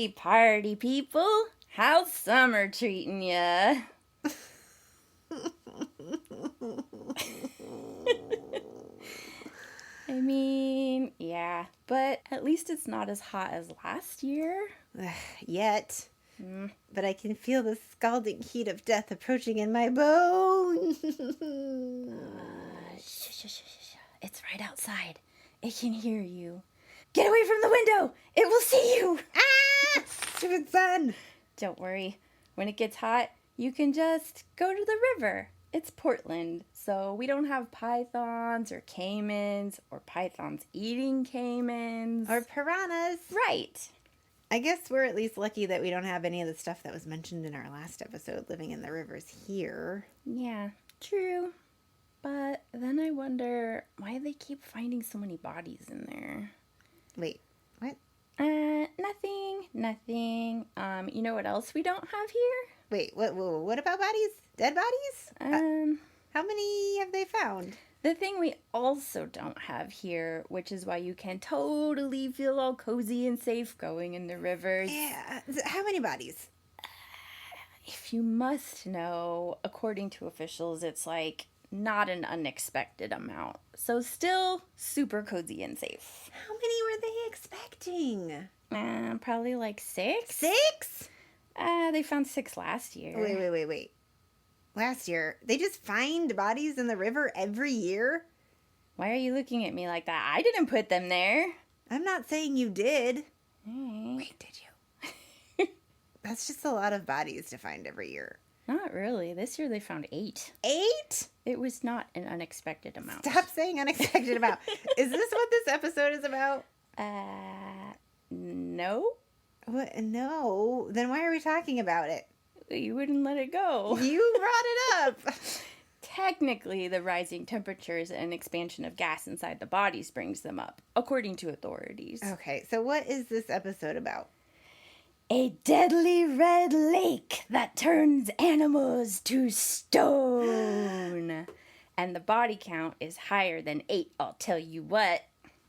Hey, party people. How's summer treating ya? I mean, yeah, but at least it's not as hot as last year. Yet. But I can feel the scalding heat of death approaching in my bones. Shh. It's right outside. It can hear you. Get away from the window! It will see you! Ah! Stupid sun! Don't worry. When it gets hot, you can just go to the river. It's Portland, so we don't have pythons or caimans or pythons eating caimans. Or piranhas. Right. I guess we're at least lucky that we don't have any of the stuff that was mentioned in our last episode living in the rivers here. Yeah, true. But then I wonder why they keep finding so many bodies in there. Wait, what? Nothing. You know what else we don't have here? Wait, what about bodies? Dead bodies? How many have they found? The thing we also don't have here, which is why you can totally feel all cozy and safe going in the rivers. Yeah, how many bodies? If you must know, according to officials, it's like not an unexpected amount. So still super cozy and safe. How many were they expecting? Probably like 6. 6? They found 6 last year. Wait. Last year, they just find bodies in the river every year? Why are you looking at me like that? I didn't put them there. I'm not saying you did. Right. Wait, did you? That's just a lot of bodies to find every year. Not really. This year they found 8. 8? It was not an unexpected amount. Stop saying unexpected amount. Is this what this episode is about? No. What? No. Then why are we talking about it? You wouldn't let it go. You brought it up. Technically, the rising temperatures and expansion of gas inside the bodies brings them up, according to authorities. Okay, so what is this episode about? A deadly red lake that turns animals to stone. And the body count is higher than 8, I'll tell you what.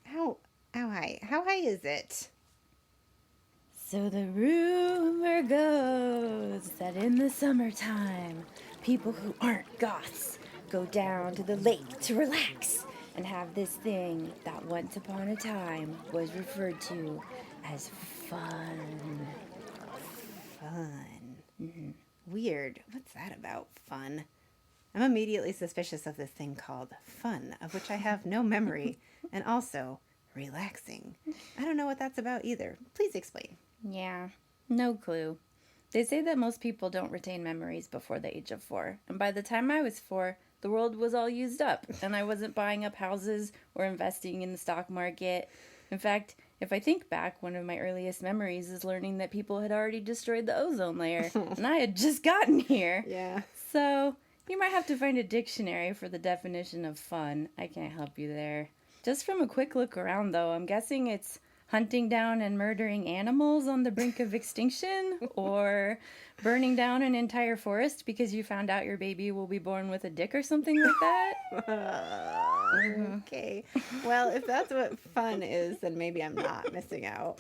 How high? How high is it? So the rumor goes that in the summertime, people who aren't goths go down to the lake to relax and have this thing that once upon a time was referred to as fun. Fun. Mm-hmm. Weird. What's that about, fun? I'm immediately suspicious of this thing called fun, of which I have no memory, and also relaxing. I don't know what that's about either. Please explain. Yeah, no clue. They say that most people don't retain memories before the age of 4, and by the time I was 4, the world was all used up, and I wasn't buying up houses or investing in the stock market. In fact, if I think back, one of my earliest memories is learning that people had already destroyed the ozone layer, and I had just gotten here. Yeah. So, you might have to find a dictionary for the definition of fun. I can't help you there. Just from a quick look around, though, I'm guessing it's hunting down and murdering animals on the brink of extinction, or burning down an entire forest because you found out your baby will be born with a dick or something like that. Okay. Well, if that's what fun is, then maybe I'm not missing out.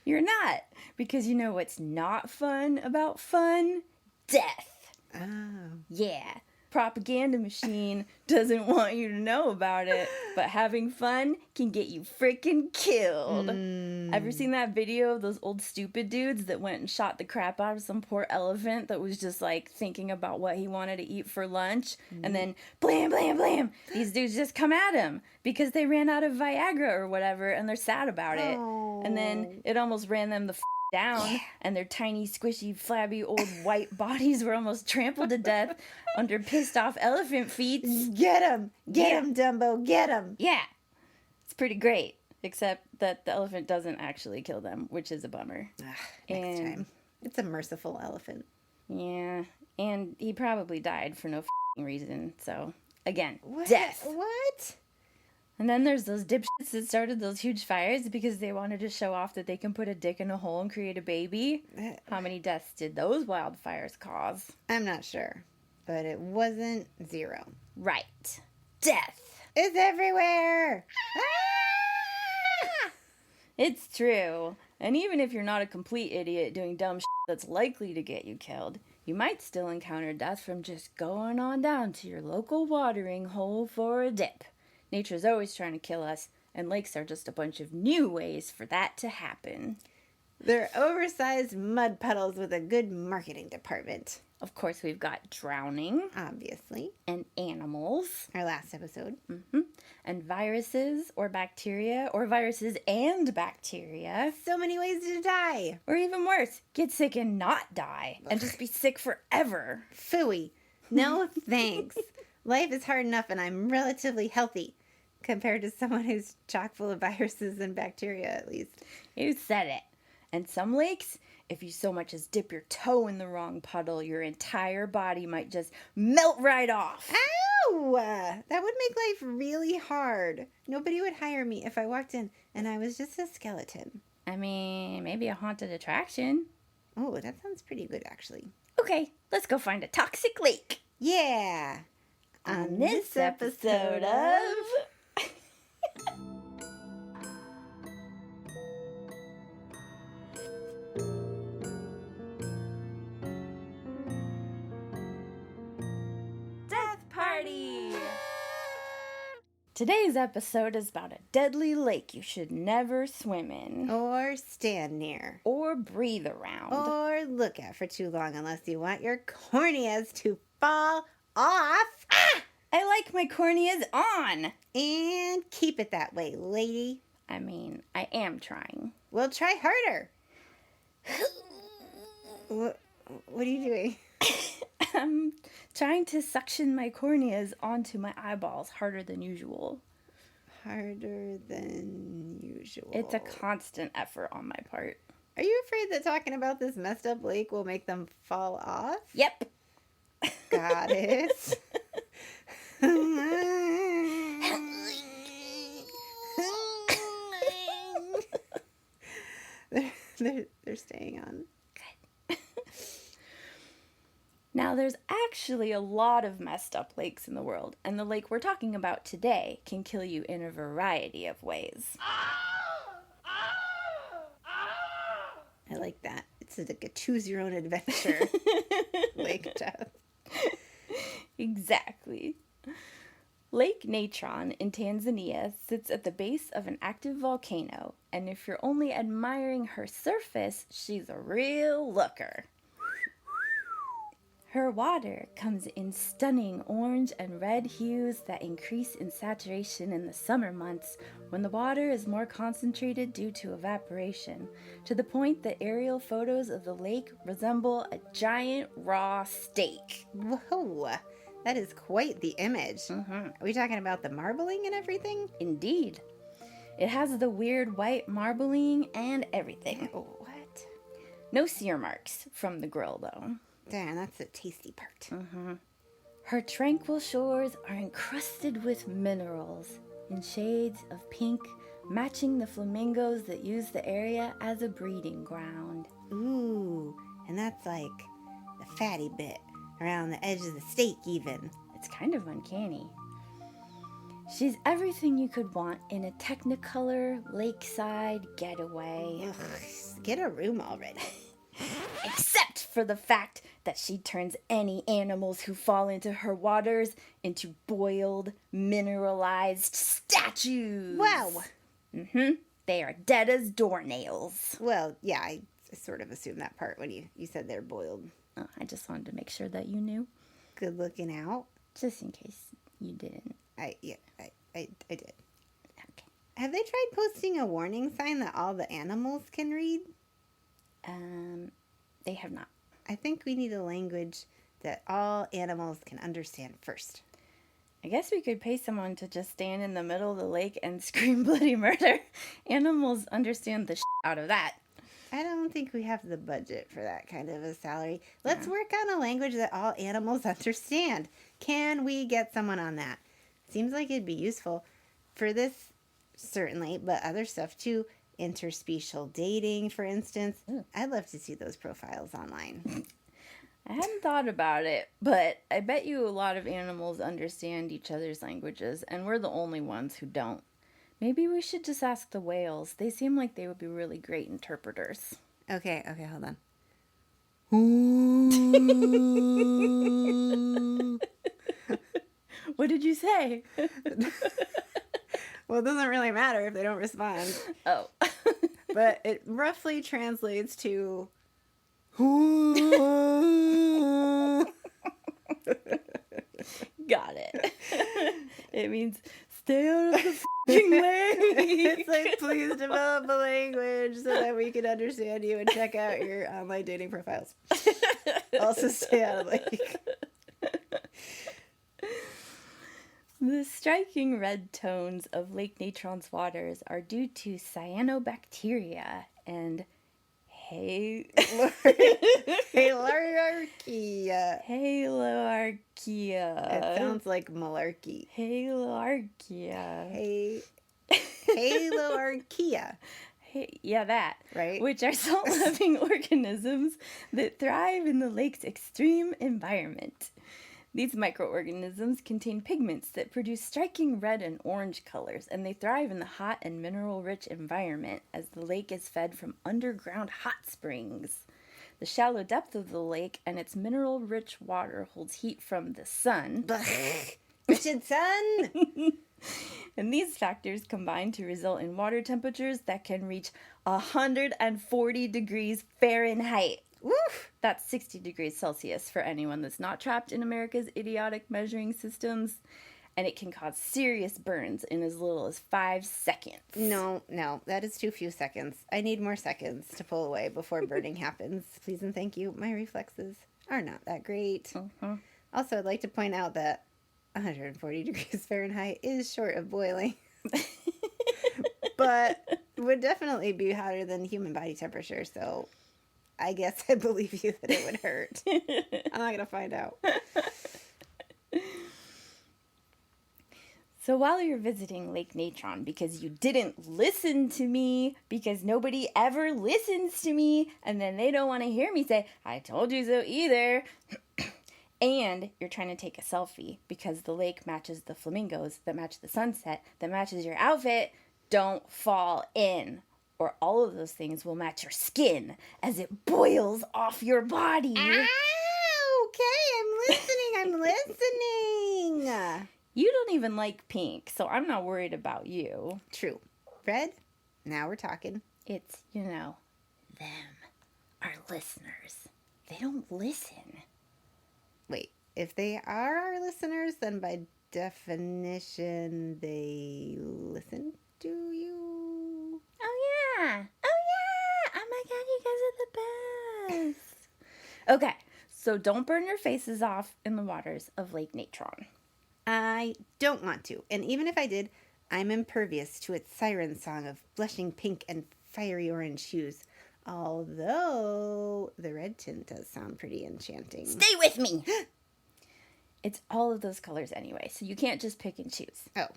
You're not, because you know what's not fun about fun? Death. Oh. Yeah. Propaganda machine doesn't want you to know about it, but having fun can get you freaking killed. Ever seen that video of those old stupid dudes that went and shot the crap out of some poor elephant that was just like thinking about what he wanted to eat for lunch, and then blam, blam, blam, these dudes just come at him because they ran out of Viagra or whatever, and they're sad about it. And then it almost ran them the down, and their tiny, squishy, flabby, old white bodies were almost trampled to death under pissed-off elephant feet. Get him! Get him, Dumbo! Get him! Yeah. It's pretty great, except that the elephant doesn't actually kill them, which is a bummer. Next time. It's a merciful elephant. Yeah, and he probably died for no reason, so, again, What? Death. What? And then there's those dipshits that started those huge fires because they wanted to show off that they can put a dick in a hole and create a baby. How many deaths did those wildfires cause? I'm not sure, but it wasn't 0. Right. Death. It's everywhere! It's true. And even if you're not a complete idiot doing dumb shit that's likely to get you killed, you might still encounter death from just going on down to your local watering hole for a dip. Nature's always trying to kill us, and lakes are just a bunch of new ways for that to happen. They're oversized mud puddles with a good marketing department. Of course, we've got drowning. Obviously. And animals. Our last episode. Mm-hmm. And viruses or bacteria, or viruses and bacteria. So many ways to die. Or even worse, get sick and not die. And just be sick forever. Phooey. No thanks. Life is hard enough and I'm relatively healthy. Compared to someone who's chock full of viruses and bacteria, at least. You said it. And some lakes, if you so much as dip your toe in the wrong puddle, your entire body might just melt right off. Ow! That would make life really hard. Nobody would hire me if I walked in and I was just a skeleton. I mean, maybe a haunted attraction. Oh, that sounds pretty good, actually. Okay, let's go find a toxic lake. Yeah! On this episode of... Today's episode is about a deadly lake you should never swim in. Or stand near. Or breathe around. Or look at for too long unless you want your corneas to fall off. Ah! I like my corneas on. And keep it that way, lady. I mean, I am trying. Well, try harder. What are you doing? I'm trying to suction my corneas onto my eyeballs harder than usual. Harder than usual. It's a constant effort on my part. Are you afraid that talking about this messed up lake will make them fall off? Yep. Got it. They're staying on. Good. Now, there's actually a lot of messed up lakes in the world, and the lake we're talking about today can kill you in a variety of ways. I like that. It's like a choose-your-own-adventure lake death. Exactly. Lake Natron in Tanzania sits at the base of an active volcano, and if you're only admiring her surface, she's a real looker. Her water comes in stunning orange and red hues that increase in saturation in the summer months when the water is more concentrated due to evaporation, to the point that aerial photos of the lake resemble a giant raw steak. Whoa, that is quite the image. Mm-hmm. Are we talking about the marbling and everything? Indeed. It has the weird white marbling and everything. What? No sear marks from the grill, though. Damn, that's the tasty part. Mm-hmm. Her tranquil shores are encrusted with minerals in shades of pink, matching the flamingos that use the area as a breeding ground. Ooh, and that's like the fatty bit around the edge of the steak even. It's kind of uncanny. She's everything you could want in a Technicolor lakeside getaway. Ugh, get a room already. Except for the fact that she turns any animals who fall into her waters into boiled, mineralized statues. Wow. Mm-hmm. They are dead as doornails. Well, yeah, I sort of assumed that part when you said they're boiled. Oh, I just wanted to make sure that you knew. Good looking out. Just in case you didn't. I did. Okay. Have they tried posting a warning sign that all the animals can read? They have not. I think we need a language that all animals can understand first. I guess we could pay someone to just stand in the middle of the lake and scream bloody murder. Animals understand the shit out of that. I don't think we have the budget for that kind of a salary. Let's work on a language that all animals understand. Can we get someone on that? Seems like it'd be useful for this, certainly, but other stuff too. Interspecial dating, for instance. Ooh. I'd love to see those profiles online. I hadn't thought about it, but I bet you a lot of animals understand each other's languages, and we're the only ones who don't. Maybe we should just ask the whales. They seem like they would be really great interpreters. Okay, hold on. What did you say? Well, it doesn't really matter if they don't respond. Oh. But it roughly translates to... Got it. It means stay out of the fucking lake. It's like, please develop a language so that we can understand you and check out your online dating profiles. Also stay out of the lake. The striking red tones of Lake Natron's waters are due to cyanobacteria and Haloarchaea. Haloarchaea. It sounds like malarkey. Haloarchaea. Haloarchaea. Yeah, that. Right? Which are salt-loving organisms that thrive in the lake's extreme environment. These microorganisms contain pigments that produce striking red and orange colors, and they thrive in the hot and mineral-rich environment as the lake is fed from underground hot springs. The shallow depth of the lake and its mineral-rich water holds heat from the sun. Richard Sun! And these factors combine to result in water temperatures that can reach 140 degrees Fahrenheit. Woof! That's 60 degrees Celsius for anyone that's not trapped in America's idiotic measuring systems. And it can cause serious burns in as little as 5 seconds. No, that is too few seconds. I need more seconds to pull away before burning happens. Please and thank you. My reflexes are not that great. Uh-huh. Also, I'd like to point out that 140 degrees Fahrenheit is short of boiling. But would definitely be hotter than human body temperature, so I guess I believe you that it would hurt. I'm not going to find out. So while you're visiting Lake Natron, because you didn't listen to me, because nobody ever listens to me, and then they don't want to hear me say, I told you so either, and you're trying to take a selfie because the lake matches the flamingos that match the sunset, that matches your outfit, don't fall in. Or all of those things will match your skin as it boils off your body. Ah, okay, I'm listening. You don't even like pink, so I'm not worried about you. True. Red, now we're talking. It's, them, our listeners. They don't listen. Wait, if they are our listeners, then by definition, they listen to you? Oh, yeah. Oh, my God, you guys are the best. Okay, so don't burn your faces off in the waters of Lake Natron. I don't want to, and even if I did, I'm impervious to its siren song of blushing pink and fiery orange hues. Although the red tint does sound pretty enchanting. Stay with me! It's all of those colors anyway, so you can't just pick and choose. Oh.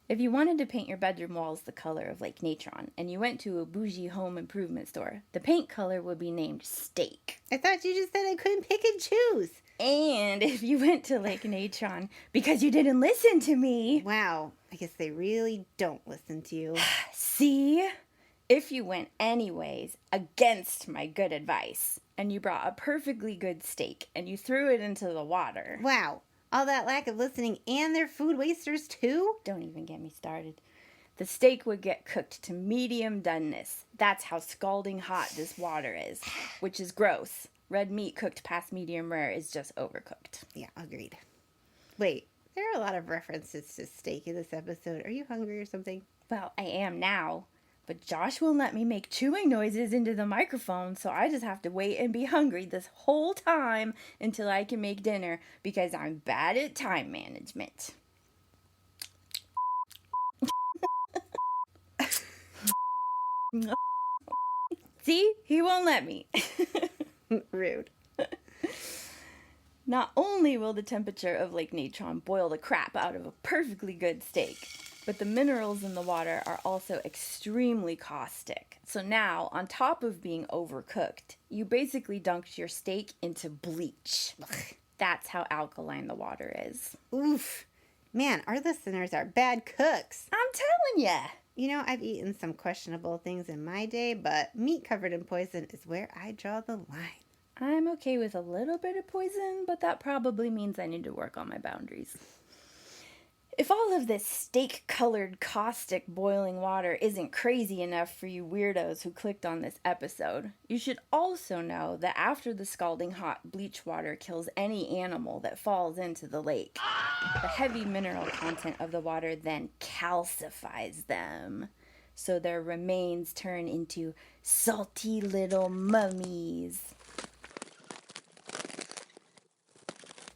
If you wanted to paint your bedroom walls the color of Lake Natron, and you went to a bougie home improvement store, the paint color would be named steak. I thought you just said I couldn't pick and choose. And if you went to Lake Natron because you didn't listen to me... Wow, I guess they really don't listen to you. See? If you went anyways against my good advice, and you brought a perfectly good steak, and you threw it into the water... Wow. All that lack of listening, and they're food wasters too? Don't even get me started. The steak would get cooked to medium doneness. That's how scalding hot this water is, which is gross. Red meat cooked past medium rare is just overcooked. Yeah, agreed. Wait, there are a lot of references to steak in this episode. Are you hungry or something? Well, I am now. But Josh won't let me make chewing noises into the microphone, so I just have to wait and be hungry this whole time until I can make dinner because I'm bad at time management. See? He won't let me. Rude. Not only will the temperature of Lake Natron boil the crap out of a perfectly good steak, but the minerals in the water are also extremely caustic. So now, on top of being overcooked, you basically dunked your steak into bleach. That's how alkaline the water is. Oof. Man, our listeners are bad cooks. I'm telling ya. I've eaten some questionable things in my day, but meat covered in poison is where I draw the line. I'm okay with a little bit of poison, but that probably means I need to work on my boundaries. If all of this steak-colored caustic boiling water isn't crazy enough for you weirdos who clicked on this episode, you should also know that after the scalding hot bleach water kills any animal that falls into the lake, the heavy mineral content of the water then calcifies them, so their remains turn into salty little mummies.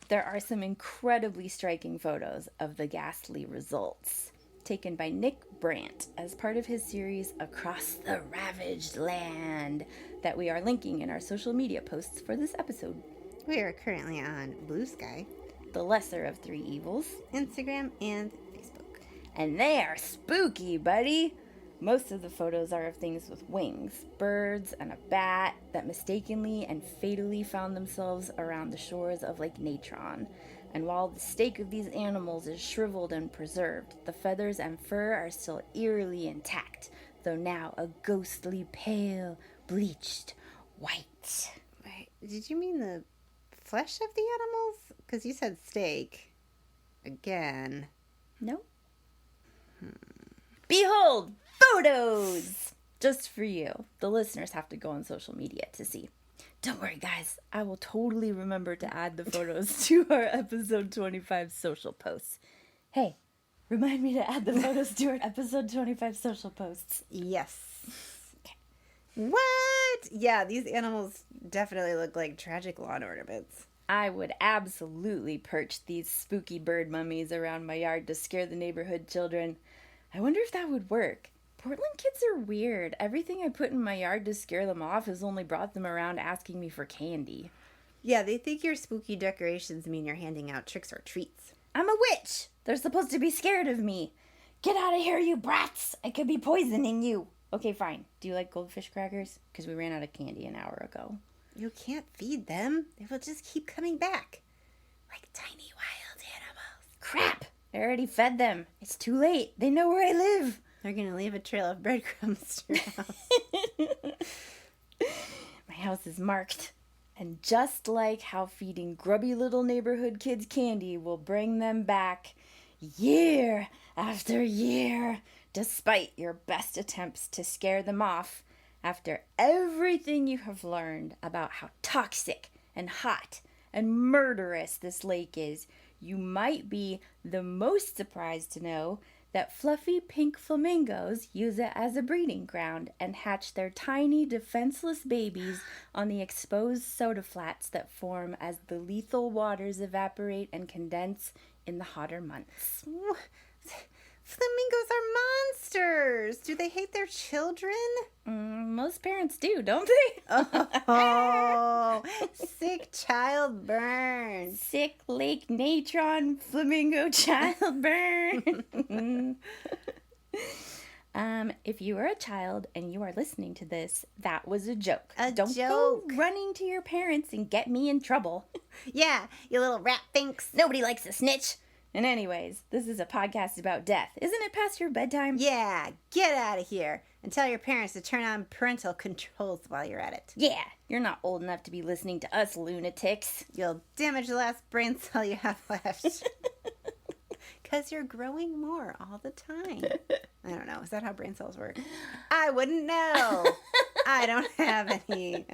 There are some incredibly striking photos of the ghastly results, taken by Nick Brandt as part of his series Across the Ravaged Land, that we are linking in our social media posts for this episode. We are currently on Blue Sky, the lesser of three evils, Instagram, and Facebook. And they are spooky, buddy! Most of the photos are of things with wings, birds and a bat that mistakenly and fatally found themselves around the shores of Lake Natron. And while the steak of these animals is shriveled and preserved, the feathers and fur are still eerily intact, though now a ghostly pale, bleached white. Wait, did you mean the flesh of the animals? Because you said steak. Again. No. Behold! Photos! Just for you. The listeners have to go on social media to see. Don't worry, guys. I will totally remember to add the photos to our episode 25 social posts. Hey, remind me to add the photos to our episode 25 social posts. Yes. Okay. What? Yeah, these animals definitely look like tragic lawn ornaments. I would absolutely perch these spooky bird mummies around my yard to scare the neighborhood children. I wonder if that would work. Portland kids are weird. Everything I put in my yard to scare them off has only brought them around asking me for candy. Yeah, they think your spooky decorations mean you're handing out tricks or treats. I'm a witch. They're supposed to be scared of me. Get out of here, you brats. I could be poisoning you. Okay, fine. Do you like goldfish crackers? Because we ran out of candy an hour ago. You can't feed them. They will just keep coming back. Like tiny wild animals. Crap. I already fed them. It's too late. They know where I live. They're going to leave a trail of breadcrumbs to your house. My house is marked. And just like how feeding grubby little neighborhood kids candy will bring them back year after year, despite your best attempts to scare them off, after everything you have learned about how toxic and hot and murderous this lake is, you might be the most surprised to know that fluffy pink flamingos use it as a breeding ground and hatch their tiny defenseless babies on the exposed soda flats that form as the lethal waters evaporate and condense in the hotter months. Flamingos are monsters. Do they hate their children? Most parents do, don't they? Oh, sick child burn. Sick Lake Natron flamingo child burn. If you are a child and you are listening to this, that was a joke. Don't go running to your parents and get me in trouble. Yeah, you little rat finks. Nobody likes a snitch. And anyways, this is a podcast about death. Isn't it past your bedtime? Yeah, get out of here and tell your parents to turn on parental controls while you're at it. Yeah, you're not old enough to be listening to us lunatics. You'll damage the last brain cell you have left. Because you're growing more all the time. I don't know. Is that how brain cells work? I wouldn't know. I don't have any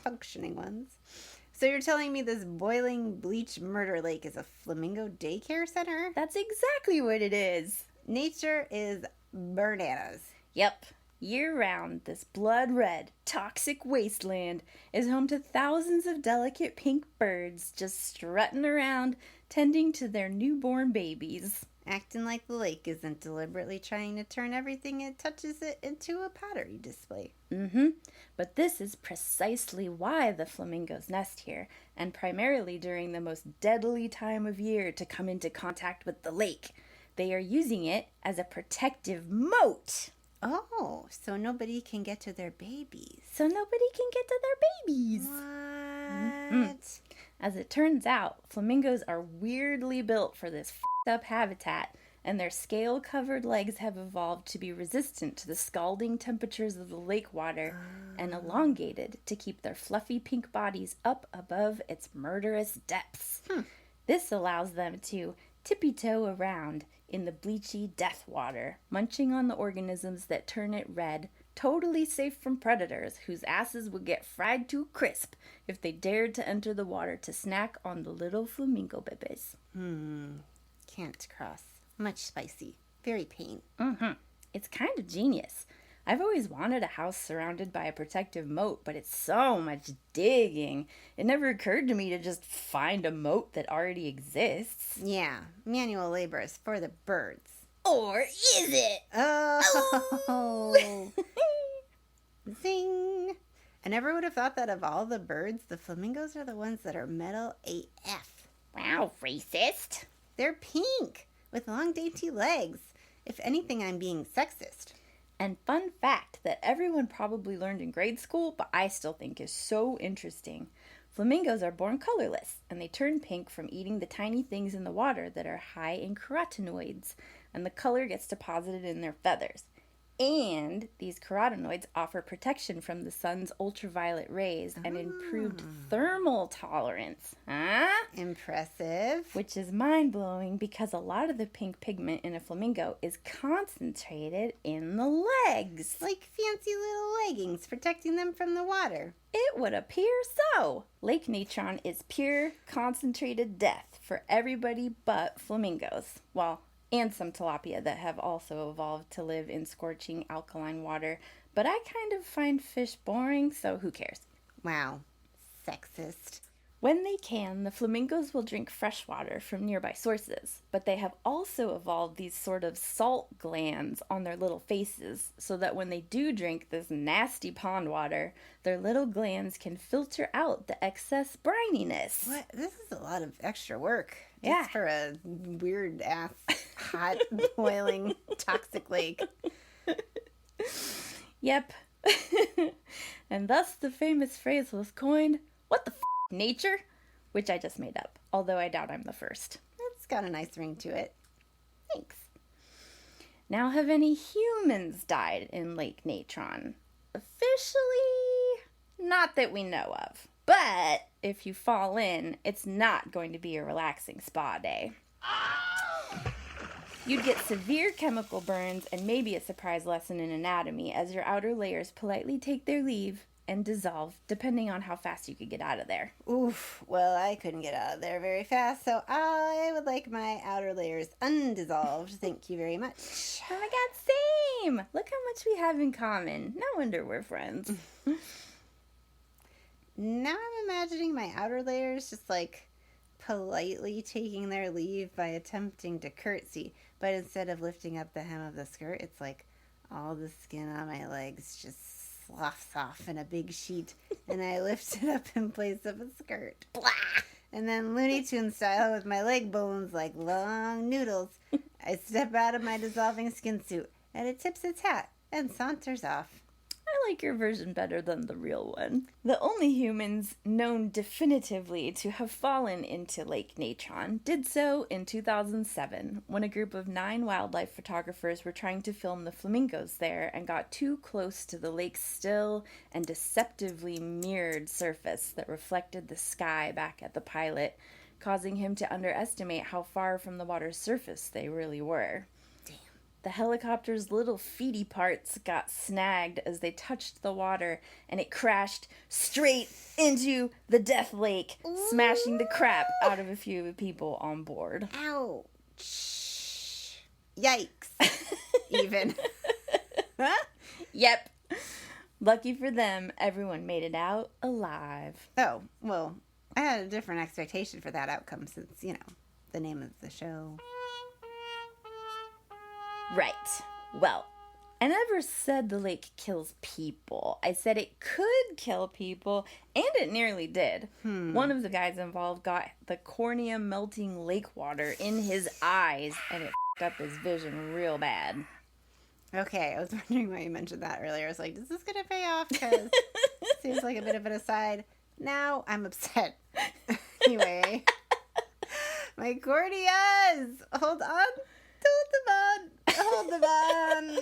functioning ones. So you're telling me this boiling bleach murder lake is a flamingo daycare center? That's exactly what it is. Nature is bananas. Yep. Year-round, this blood-red, toxic wasteland is home to thousands of delicate pink birds just strutting around, tending to their newborn babies. Acting like the lake isn't deliberately trying to turn everything it touches it into a pottery display. But this is precisely why the flamingos nest here, and primarily during the most deadly time of year to come into contact with the lake. They are using it as a protective moat. Oh, so nobody can get to their babies. What? As it turns out, flamingos are weirdly built for this f***ed up habitat, and their scale-covered legs have evolved to be resistant to the scalding temperatures of the lake water and elongated to keep their fluffy pink bodies up above its murderous depths. This allows them to tippy-toe around in the bleachy death water, munching on the organisms that turn it red, totally safe from predators whose asses would get fried to a crisp if they dared to enter the water to snack on the little flamingo babies. Can't cross. Much spicy. Very pain. It's kind of genius. I've always wanted a house surrounded by a protective moat, but it's so much digging. It never occurred to me to just find a moat that already exists. Yeah, manual labor is for the birds. Or is it? Oh! Zing! I never would have thought that of all the birds, the flamingos are the ones that are metal AF. Wow, racist. They're pink, with long dainty legs. If anything, I'm being sexist. And fun fact that everyone probably learned in grade school, but I still think is so interesting. Flamingos are born colorless, and they turn pink from eating the tiny things in the water that are high in carotenoids, and the color gets deposited in their feathers. And these carotenoids offer protection from the sun's ultraviolet rays and improved thermal tolerance. Huh? Impressive. Which is mind-blowing because a lot of the pink pigment in a flamingo is concentrated in the legs. Like fancy little leggings protecting them from the water. It would appear so. Lake natron is pure, concentrated death for everybody but flamingos. Well, and some tilapia that have also evolved to live in scorching alkaline water. But I kind of find fish boring, so who cares? Wow. Sexist. When they can, the flamingos will drink fresh water from nearby sources, but they have also evolved these sort of salt glands on their little faces so that when they do drink this nasty pond water, their little glands can filter out the excess brininess. What? This is a lot of extra work. Yeah. Just for a weird-ass, hot, boiling, toxic lake. Yep. And thus the famous phrase was coined, "What the f***, nature?" Which I just made up, although I doubt I'm the first. It's got a nice ring to it. Thanks. Now, have any humans died in Lake Natron? Officially, not that we know of. But if you fall in, it's not going to be a relaxing spa day. You'd get severe chemical burns and maybe a surprise lesson in anatomy as your outer layers politely take their leave and dissolve, depending on how fast you could get out of there. Oof, well, I couldn't get out of there very fast, so I would like my outer layers undissolved. Thank you very much. Oh my god, same! Look how much we have in common. No wonder we're friends. Now I'm imagining my outer layers just like politely taking their leave by attempting to curtsy, but instead of lifting up the hem of the skirt, it's like all the skin on my legs just sloughs off in a big sheet, and I lift it up in place of a skirt. Blah! And then Looney Tunes style with my leg bones like long noodles, I step out of my dissolving skin suit, and it tips its hat and saunters off. I like your version better than the real one. The only humans known definitively to have fallen into Lake Natron did so in 2007 when a group of 9 wildlife photographers were trying to film the flamingos there and got too close to the lake's still and deceptively mirrored surface that reflected the sky back at the pilot, causing him to underestimate how far from the water's surface they really were. The helicopter's little feety parts got snagged as they touched the water, and it crashed straight into the death lake, smashing the crap out of a few of the people on board. Ouch. Yikes. Even. Huh? Yep. Lucky for them, everyone made it out alive. Oh, well, I had a different expectation for that outcome since, the name of the show. Right. Well, I never said the lake kills people. I said it could kill people, and it nearly did. One of the guys involved got the cornea melting lake water in his eyes, and it f***ed up his vision real bad. Okay, I was wondering why you mentioned that earlier. I was like, is this going to pay off? Because it seems like a bit of an aside. Now I'm upset. Anyway, my corneas! Hold on Hold them on.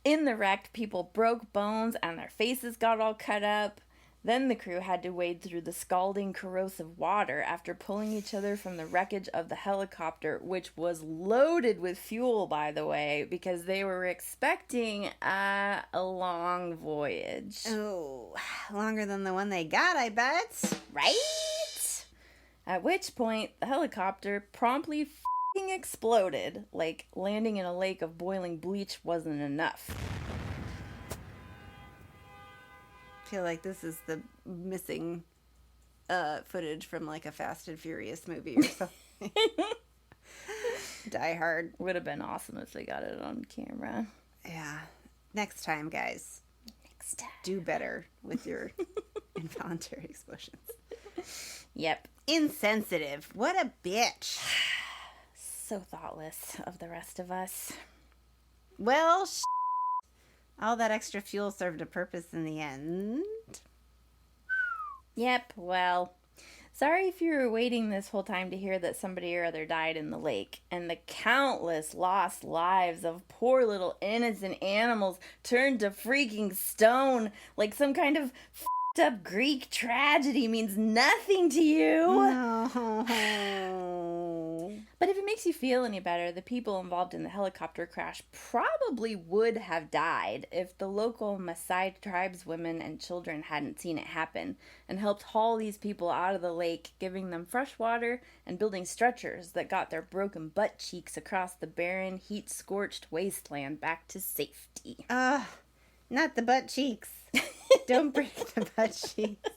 In the wreck, people broke bones and their faces got all cut up. Then the crew had to wade through the scalding, corrosive water after pulling each other from the wreckage of the helicopter, which was loaded with fuel, by the way, because they were expecting a long voyage. Oh, longer than the one they got, I bet. Right? At which point, the helicopter promptly f***ing exploded, like landing in a lake of boiling bleach wasn't enough. I feel like this is the missing footage from like a Fast and Furious movie or something. Die Hard. Would have been awesome if they got it on camera. Yeah. Next time, guys. Next time. Do better with your involuntary explosions. Yep. Insensitive. What a bitch. So thoughtless of the rest of us. Well, all that extra fuel served a purpose in the end. Yep, well, sorry if you were waiting this whole time to hear that somebody or other died in the lake, and the countless lost lives of poor little innocent animals turned to freaking stone like some kind of f***ed up Greek tragedy means nothing to you. No. But if it makes you feel any better, the people involved in the helicopter crash probably would have died if the local Maasai tribeswomen and children hadn't seen it happen and helped haul these people out of the lake, giving them fresh water and building stretchers that got their broken butt cheeks across the barren, heat-scorched wasteland back to safety. Not the butt cheeks. Don't break the butt cheeks.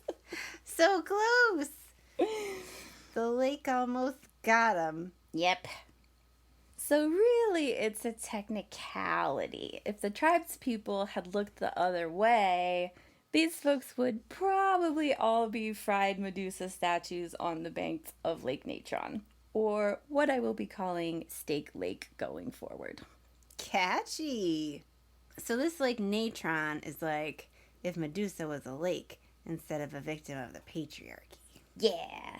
So close. The lake almost got them. Yep. So really, it's a technicality. If the tribespeople had looked the other way, these folks would probably all be fried Medusa statues on the banks of Lake Natron, or what I will be calling Steak Lake going forward. Catchy. So this Lake Natron is like if Medusa was a lake instead of a victim of the patriarchy. Yeah.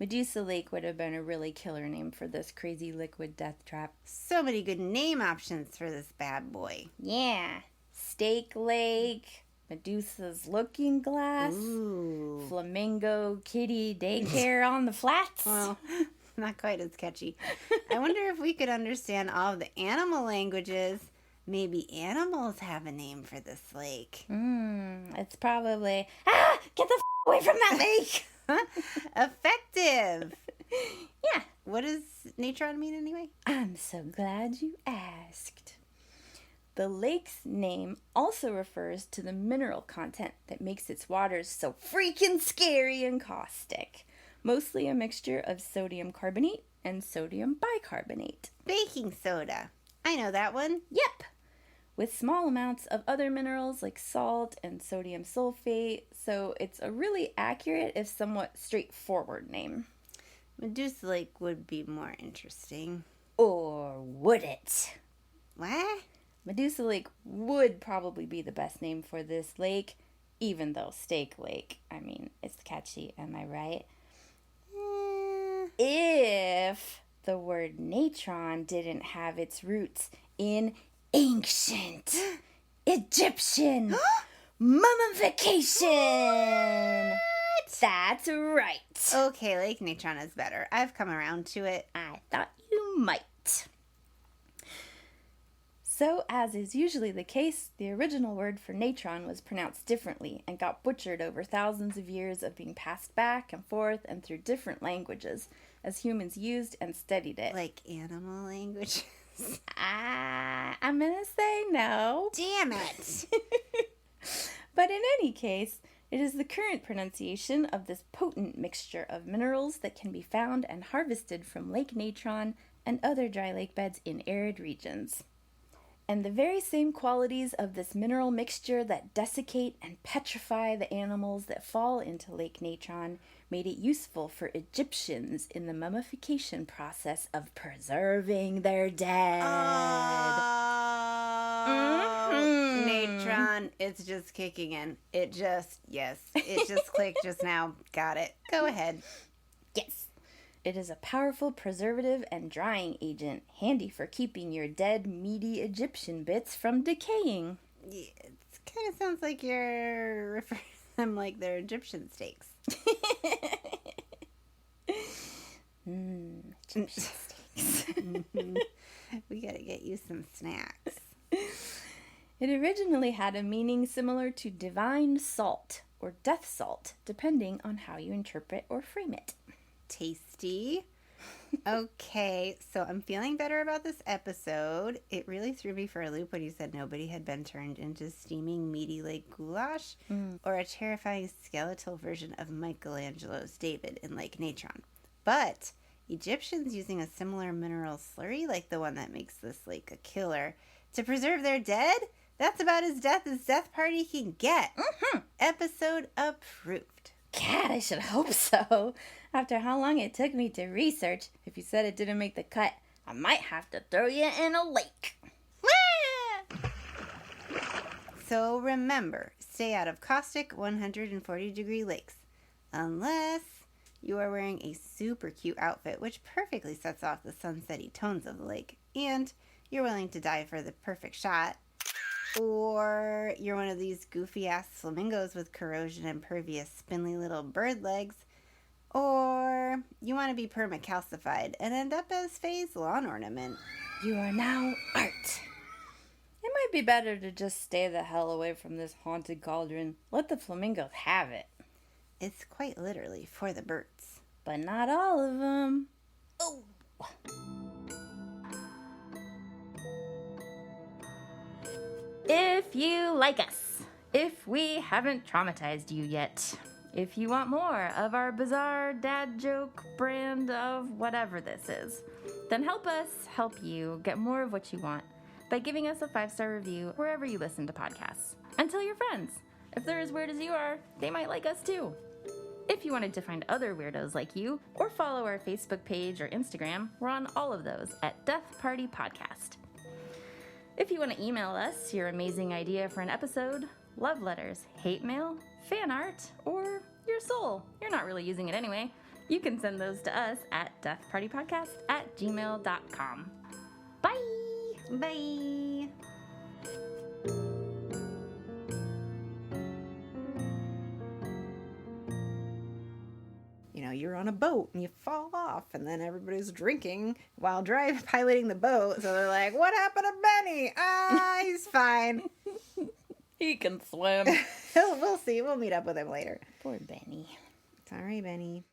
Medusa Lake would have been a really killer name for this crazy liquid death trap. So many good name options for this bad boy. Yeah. Steak Lake, Medusa's Looking Glass, Ooh. Flamingo Kitty Daycare on the Flats. Well, not quite as catchy. I wonder if we could understand all of the animal languages. Maybe animals have a name for this lake. It's probably, get the away from that lake. Effective. Yeah. What does natron mean anyway? I'm so glad you asked. The lake's name also refers to the mineral content that makes its waters so freaking scary and caustic. Mostly a mixture of sodium carbonate and sodium bicarbonate. Baking soda. I know that one. Yep. With small amounts of other minerals like salt and sodium sulfate, so it's a really accurate, if somewhat straightforward name. Medusa Lake would be more interesting. Or would it? What? Medusa Lake would probably be the best name for this lake, even though Steak Lake, I mean, it's catchy, am I right? If the word natron didn't have its roots in ancient Egyptian mummification. What? That's right. Okay, Lake Natron is better. I've come around to it. I thought you might. So, as is usually the case, the original word for natron was pronounced differently and got butchered over thousands of years of being passed back and forth and through different languages as humans used and studied it. Like animal language. I'm gonna say no. Damn it. But in any case, it is the current pronunciation of this potent mixture of minerals that can be found and harvested from Lake Natron and other dry lake beds in arid regions. And the very same qualities of this mineral mixture that desiccate and petrify the animals that fall into Lake Natron made it useful for Egyptians in the mummification process of preserving their dead. Natron, it's just kicking in. It just clicked just now. Got it. Go ahead. Yes. It is a powerful preservative and drying agent, handy for keeping your dead, meaty Egyptian bits from decaying. Yeah, it kind of sounds like you're referring to them like they're Egyptian steaks. Egyptian steaks. We gotta get you some snacks. It originally had a meaning similar to divine salt or death salt, depending on how you interpret or frame it. Tasty. Okay, so I'm feeling better about this episode. It really threw me for a loop when you said nobody had been turned into steaming meaty Lake goulash or a terrifying skeletal version of Michelangelo's David in Lake Natron. But Egyptians using a similar mineral slurry, like the one that makes this lake a killer, to preserve their dead? That's about as Death Party can get. Episode approved. God, I should hope so. After how long it took me to research, if you said it didn't make the cut, I might have to throw you in a lake. So remember, stay out of caustic 140-degree lakes. Unless you are wearing a super cute outfit, which perfectly sets off the sunsetty tones of the lake, and you're willing to die for the perfect shot. Or you're one of these goofy-ass flamingos with corrosion-impervious spindly little bird legs. Or you want to be permacalcified and end up as Fae's lawn ornament. You are now art. It might be better to just stay the hell away from this haunted cauldron. Let the flamingos have it. It's quite literally for the birds. But not all of them. Oh. If you like us, if we haven't traumatized you yet, if you want more of our bizarre dad joke brand of whatever this is, then help us help you get more of what you want by giving us a 5-star review wherever you listen to podcasts. And tell your friends. If they're as weird as you are, they might like us too. If you wanted to find other weirdos like you, or follow our Facebook page or Instagram, we're on all of those at Death Party Podcast. If you want to email us your amazing idea for an episode, love letters, hate mail, fan art, or your soul, you're not really using it anyway, you can send those to us at deathpartypodcast@gmail.com. Bye! Bye! You know, you're on a boat and you fall off, and then everybody's drinking while piloting the boat. So they're like, "What happened to Benny? He's fine. He can swim." We'll see. We'll meet up with him later. Poor Benny. Sorry, Benny.